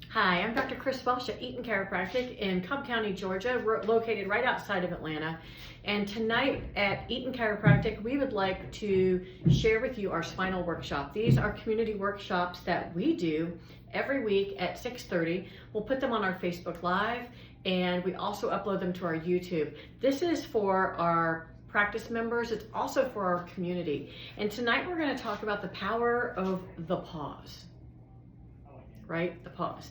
Hi, I'm Dr. Chris Welsh at Eaton Chiropractic in Cobb County, Georgia, located right outside of Atlanta. And tonight at Eaton Chiropractic, we would like to share with you our spinal workshop. These are community workshops that we do every week at 6:30. We'll put them on our Facebook Live, and we also upload them to our YouTube. This is for our practice members. It's also for our community. And tonight we're going to talk about the power of the pause. Right? The pause.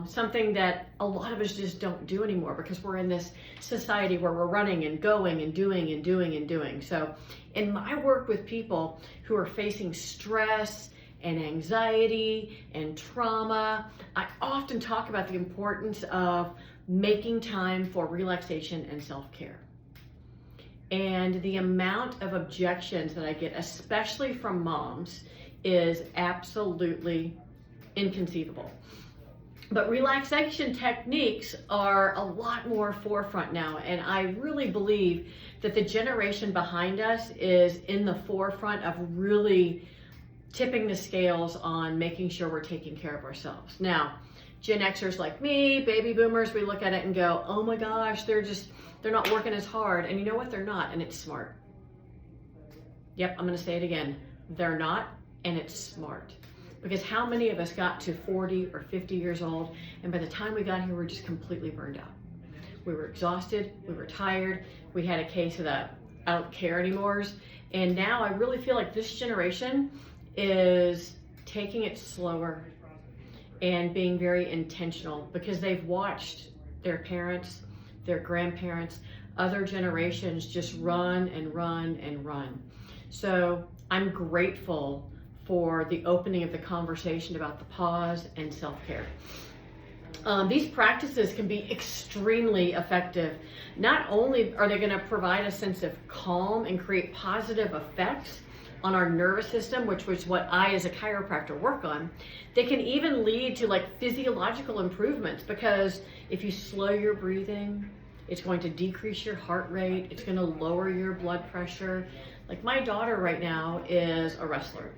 Something that a lot of us just don't do anymore because we're in this society where we're running and going and doing and doing and doing. So in my work with people who are facing stress and anxiety and trauma, I often talk about the importance of making time for relaxation and self-care. And the amount of objections that I get, especially from moms, is absolutely inconceivable. But relaxation techniques are a lot more forefront now, and I really believe that the generation behind us is in the forefront of really tipping the scales on making sure we're taking care of ourselves. Now, Gen Xers like me, baby boomers, we look at it and go, oh my gosh, they're not working as hard. And you know what? They're not, and it's smart. Yep, I'm gonna say it again. They're not, and it's smart. Because how many of us got to 40 or 50 years old, and by the time we got here, we were just completely burned out. We were exhausted, we were tired, we had a case of the I don't care anymore. And now I really feel like this generation is taking it slower and being very intentional because they've watched their parents, their grandparents, other generations just run and run and run. So I'm grateful for the opening of the conversation about the pause and self-care. These practices can be extremely effective. Not only are they going to provide a sense of calm and create positive effects on our nervous system, which was what I as a chiropractor work on, they can even lead to like physiological improvements because if you slow your breathing, it's going to decrease your heart rate, it's going to lower your blood pressure. Like my daughter right now is a wrestler.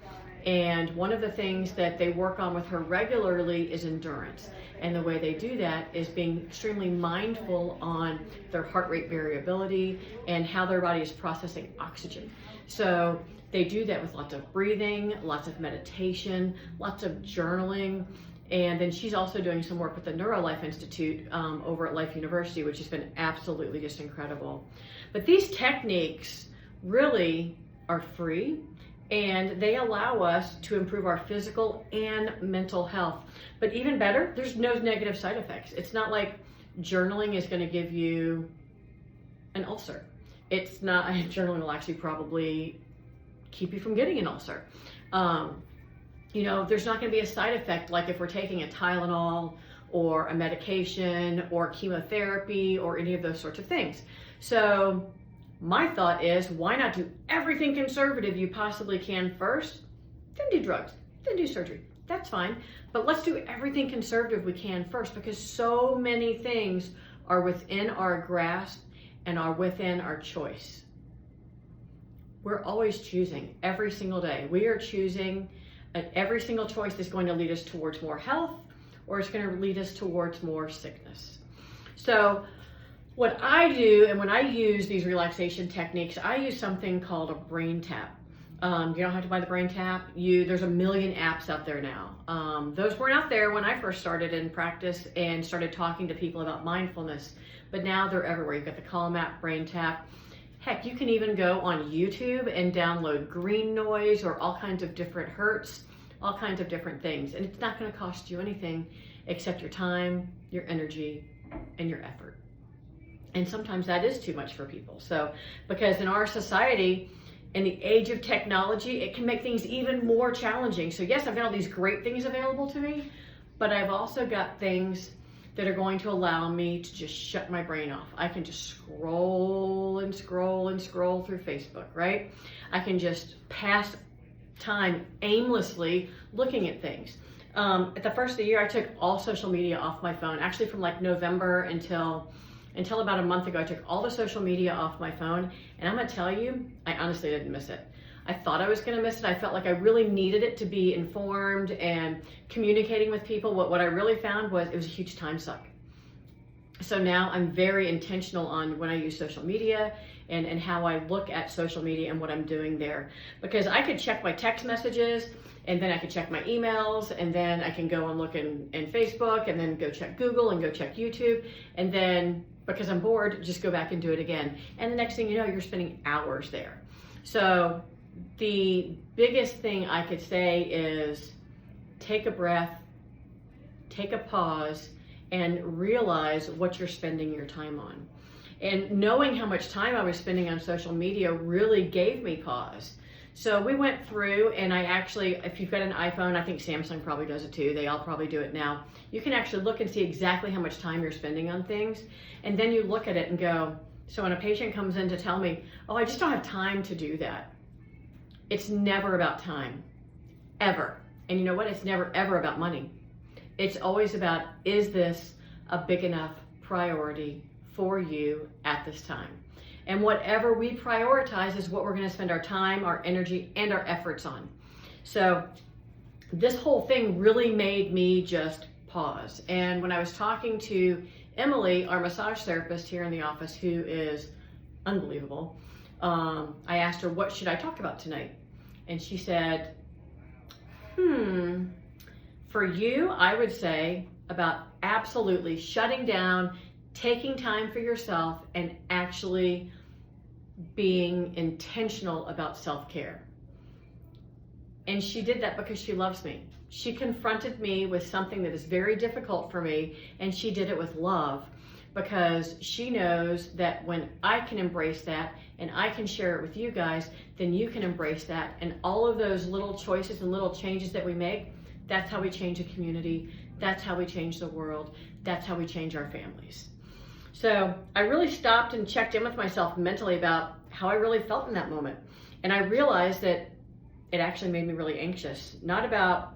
And one of the things that they work on with her regularly is endurance. And the way they do that is being extremely mindful on their heart rate variability and how their body is processing oxygen. So they do that with lots of breathing, lots of meditation, lots of journaling. And then she's also doing some work with the NeuroLife Institute over at Life University, which has been absolutely just incredible. But these techniques really are free, and they allow us to improve our physical and mental health. But even better, there's no negative side effects. It's not like journaling is going to give you an ulcer. It's not, journaling will actually probably keep you from getting an ulcer. There's not going to be a side effect like if we're taking a Tylenol or a medication or chemotherapy or any of those sorts of things. So my thought is, why not do everything conservative you possibly can first, then do drugs, then do surgery. That's fine. But let's do everything conservative we can first because so many things are within our grasp and are within our choice. We're always choosing every single day. We are choosing, every single choice is going to lead us towards more health or it's going to lead us towards more sickness. So what I do, and when I use these relaxation techniques, I use something called a brain tap. You don't have to buy the brain tap. There's a million apps out there now. Those weren't out there when I first started in practice and started talking to people about mindfulness, but now they're everywhere. You've got the Calm app, brain tap. Heck, you can even go on YouTube and download green noise or all kinds of different hertz, all kinds of different things. And it's not going to cost you anything except your time, your energy, and your effort. And sometimes that is too much for people. So, because in our society, in the age of technology, it can make things even more challenging. So yes, I've got all these great things available to me, but I've also got things that are going to allow me to just shut my brain off. I can just scroll and scroll and scroll through Facebook, right? I can just pass time aimlessly looking at things. At the first of the year, I took all social media off my phone, actually from like November until about a month ago. I took all the social media off my phone, and I'm gonna tell you, I honestly didn't miss it. I thought I was going to miss it. I felt like I really needed it to be informed and communicating with people. What I really found was it was a huge time suck. So now I'm very intentional on when I use social media and how I look at social media and what I'm doing there. Because I could check my text messages, and then I could check my emails, and then I can go and look in Facebook, and then go check Google and go check YouTube, and then because I'm bored, just go back and do it again. And the next thing you know, you're spending hours there. So the biggest thing I could say is take a breath, take a pause, and realize what you're spending your time on. And knowing how much time I was spending on social media really gave me pause. So we went through, and I actually, if you've got an iPhone, I think Samsung probably does it too, they all probably do it now. You can actually look and see exactly how much time you're spending on things, and then you look at it and go, so when a patient comes in to tell me, oh, I just don't have time to do that. It's never about time, ever. And you know what? It's never ever about money. It's always about, is this a big enough priority for you at this time? And whatever we prioritize is what we're going to spend our time, our energy, and our efforts on. So this whole thing really made me just pause. And when I was talking to Emily, our massage therapist here in the office, who is unbelievable, I asked her, what should I talk about tonight? And she said, for you, I would say about absolutely shutting down, taking time for yourself, and actually being intentional about self-care. And she did that because she loves me. She confronted me with something that is very difficult for me, and she did it with love, because she knows that when I can embrace that and I can share it with you guys, then you can embrace that. And all of those little choices and little changes that we make, that's how we change a community. That's how we change the world. That's how we change our families. So I really stopped and checked in with myself mentally about how I really felt in that moment. And I realized that it actually made me really anxious, not about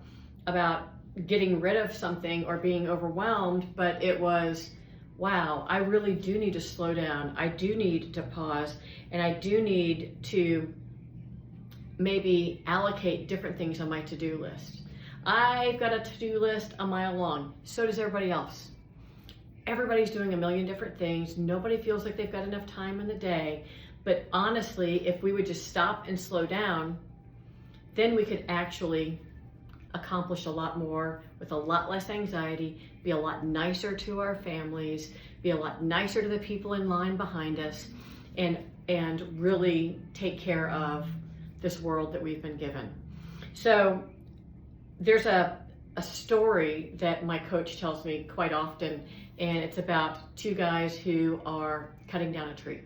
getting rid of something or being overwhelmed, but it was, wow, I really do need to slow down. I do need to pause, and I do need to maybe allocate different things on my to-do list. I've got a to-do list a mile long. So does everybody else. Everybody's doing a million different things. Nobody feels like they've got enough time in the day. But honestly, if we would just stop and slow down, then we could actually accomplish a lot more with a lot less anxiety, be a lot nicer to our families, be a lot nicer to the people in line behind us, and really take care of this world that we've been given. So there's a story that my coach tells me quite often, and it's about two guys who are cutting down a tree.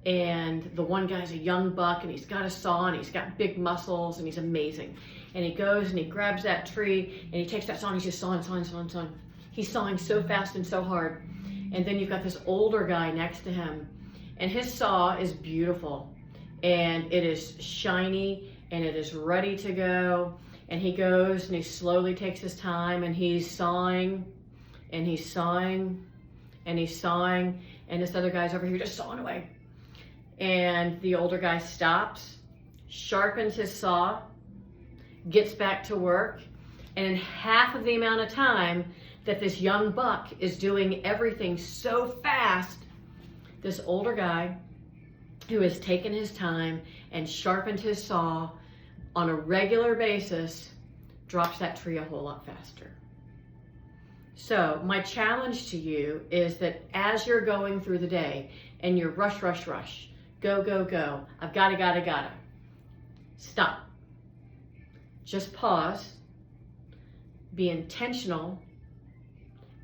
And the one guy's a young buck, and he's got a saw, and he's got big muscles, and he's amazing. And he goes and he grabs that tree, and he takes that saw, and he's just sawing. He's sawing so fast and so hard. And then you've got this older guy next to him, and his saw is beautiful, and it is shiny, and it is ready to go. And he goes and he slowly takes his time, and he's sawing, and he's sawing, and he's sawing, and this other guy's over here just sawing away. And the older guy stops, sharpens his saw, gets back to work, and in half of the amount of time that this young buck is doing everything so fast, this older guy who has taken his time and sharpened his saw on a regular basis drops that tree a whole lot faster. So my challenge to you is that as you're going through the day and you're rush, go, I've gotta, stop. Just pause, be intentional,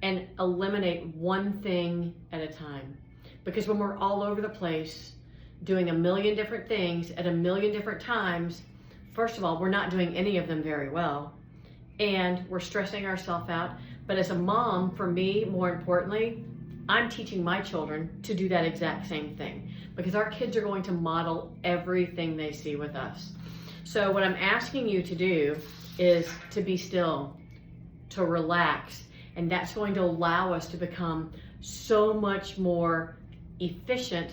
and eliminate one thing at a time. Because when we're all over the place, doing a million different things at a million different times, first of all, we're not doing any of them very well, and we're stressing ourselves out. But as a mom, for me, more importantly, I'm teaching my children to do that exact same thing, because our kids are going to model everything they see with us. So what I'm asking you to do is to be still, to relax, and that's going to allow us to become so much more efficient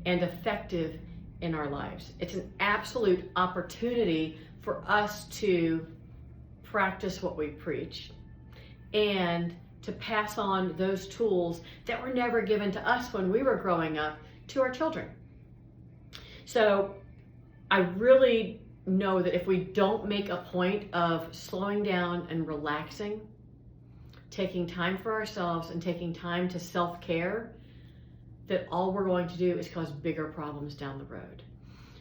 and effective in our lives. It's an absolute opportunity for us to practice what we preach and to pass on those tools that were never given to us when we were growing up to our children. So I really know that if we don't make a point of slowing down and relaxing, taking time for ourselves and taking time to self-care, that all we're going to do is cause bigger problems down the road.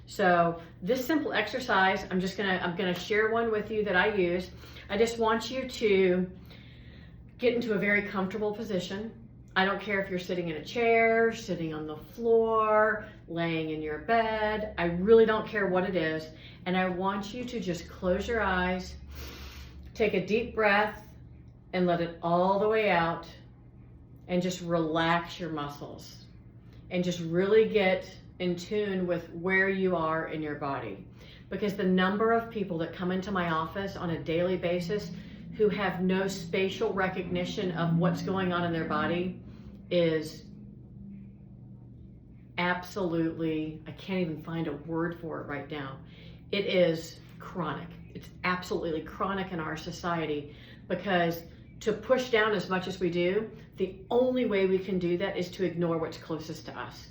So this simple exercise, I'm gonna share one with you that I use. I just want you to get into a very comfortable position. I don't care if you're sitting in a chair, sitting on the floor, laying in your bed. I really don't care what it is. And I want you to just close your eyes, take a deep breath, and let it all the way out, and just relax your muscles. And just really get in tune with where you are in your body. Because the number of people that come into my office on a daily basis who have no spatial recognition of what's going on in their body is absolutely, I can't even find a word for it right now. It is chronic. It's absolutely chronic in our society, because to push down as much as we do, the only way we can do that is to ignore what's closest to us.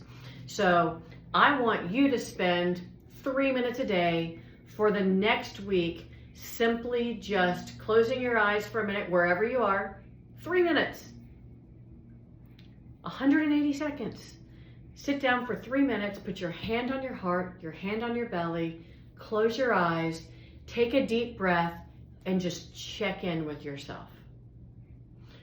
So I want you to spend 3 minutes a day for the next week simply just closing your eyes for a minute wherever you are. 3 minutes. 180 seconds. Sit down for 3 minutes, put your hand on your heart, your hand on your belly, close your eyes, take a deep breath, and just check in with yourself.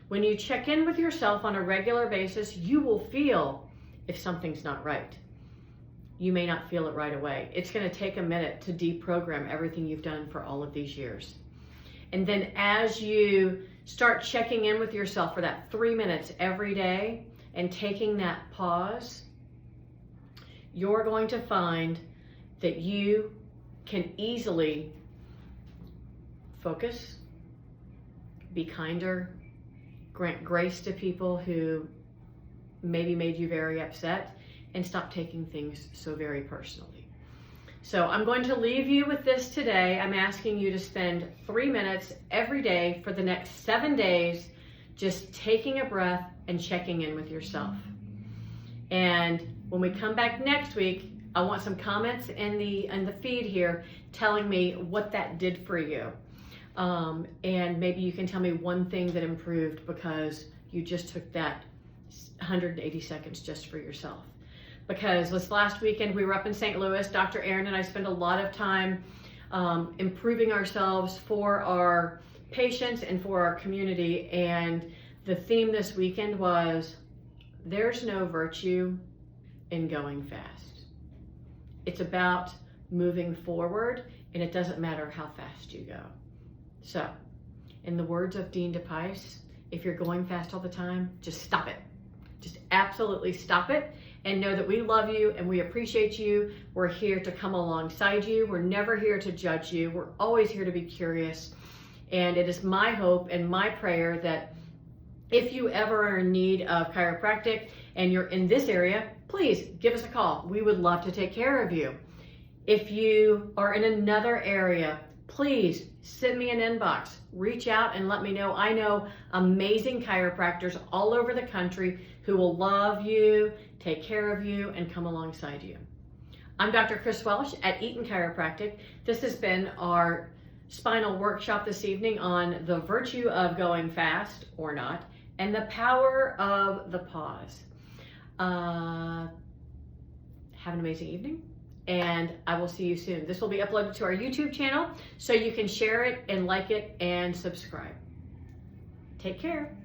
When you check in with yourself on a regular basis, you will feel if something's not right. You may not feel it right away. It's going to take a minute to deprogram everything you've done for all of these years. And then as you start checking in with yourself for that 3 minutes every day and taking that pause, you're going to find that you can easily focus, be kinder, grant grace to people who maybe made you very upset, and stop taking things so very personally. So I'm going to leave you with this today. I'm asking you to spend 3 minutes every day for the next 7 days, just taking a breath and checking in with yourself. And when we come back next week, I want some comments in the feed here telling me what that did for you. And maybe you can tell me one thing that improved because you just took that 180 seconds just for yourself. Because this last weekend we were up in St. Louis. Dr. Aaron and I spent a lot of time improving ourselves for our patients and for our community. And the theme this weekend was, there's no virtue in going fast. It's about moving forward, and it doesn't matter how fast you go. So, in the words of Dean DePice, if you're going fast all the time, just stop it. Just absolutely stop it, and know that we love you and we appreciate you. We're here to come alongside you. We're never here to judge you. We're always here to be curious. And it is my hope and my prayer that if you ever are in need of chiropractic and you're in this area, please give us a call. We would love to take care of you. If you are in another area, please send me an inbox, reach out and let me know. I know amazing chiropractors all over the country who will love you, take care of you, and come alongside you. I'm Dr. Chris Welsh at Eaton Chiropractic. This has been our spinal workshop this evening on the virtue of going fast or not, and the power of the pause. Have an amazing evening, and I will see you soon. This will be uploaded to our YouTube channel, so you can share it and like it and subscribe. Take care.